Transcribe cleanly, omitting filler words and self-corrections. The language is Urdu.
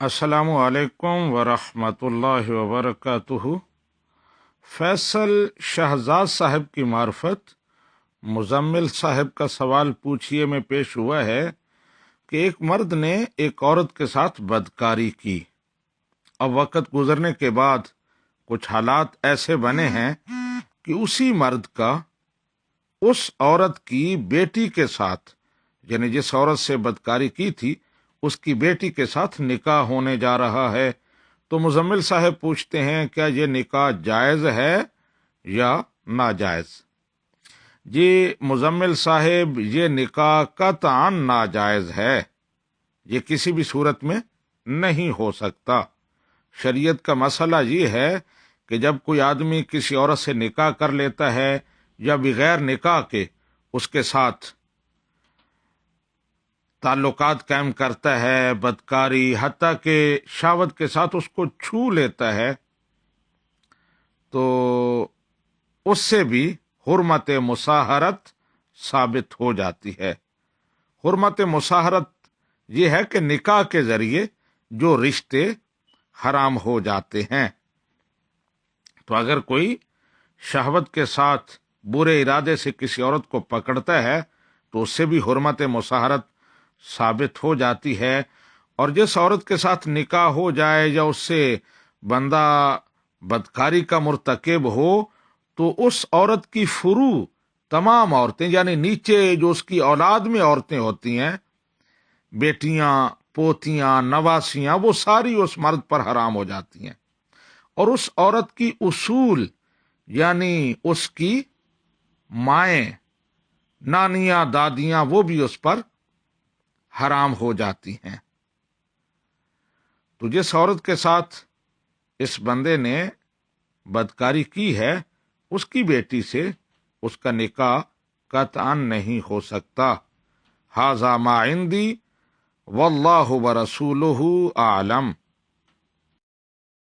السلام علیکم ورحمۃ اللہ وبرکاتہ۔ فیصل شہزاد صاحب کی معرفت مزمل صاحب کا سوال پوچھئے میں پیش ہوا ہے کہ ایک مرد نے ایک عورت کے ساتھ بدکاری کی۔ اب وقت گزرنے کے بعد کچھ حالات ایسے بنے ہیں کہ اسی مرد کا اس عورت کی بیٹی کے ساتھ، یعنی جس عورت سے بدکاری کی تھی اس کی بیٹی کے ساتھ نکاح ہونے جا رہا ہے۔ تو مزمل صاحب پوچھتے ہیں کیا یہ نکاح جائز ہے یا ناجائز؟ جی مزمل صاحب، یہ نکاح قطعاً ناجائز ہے، یہ کسی بھی صورت میں نہیں ہو سکتا۔ شریعت کا مسئلہ یہ ہے کہ جب کوئی آدمی کسی عورت سے نکاح کر لیتا ہے یا بغیر نکاح کے اس کے ساتھ تعلقات قائم کرتا ہے، بدکاری حتیٰ کہ شہوت کے ساتھ اس کو چھو لیتا ہے، تو اس سے بھی حرمت مصاہرت ثابت ہو جاتی ہے۔ حرمت مصاہرت یہ ہے کہ نکاح کے ذریعے جو رشتے حرام ہو جاتے ہیں۔ تو اگر کوئی شہوت کے ساتھ برے ارادے سے کسی عورت کو پکڑتا ہے تو اس سے بھی حرمت مصاہرت ثابت ہو جاتی ہے، اور جس عورت کے ساتھ نکاح ہو جائے یا اس سے بندہ بدکاری کا مرتکب ہو تو اس عورت کی فروع تمام عورتیں، یعنی نیچے جو اس کی اولاد میں عورتیں ہوتی ہیں، بیٹیاں، پوتیاں، نواسیاں، وہ ساری اس مرد پر حرام ہو جاتی ہیں، اور اس عورت کی اصول یعنی اس کی مائیں، نانیاں، دادیاں، وہ بھی اس پر حرام ہو جاتی ہیں۔ تو جس عورت کے ساتھ اس بندے نے بدکاری کی ہے اس کی بیٹی سے اس کا نکاح قطعاً نہیں ہو سکتا۔ ھذا ما عندی واللہ ورسولہ اعلم۔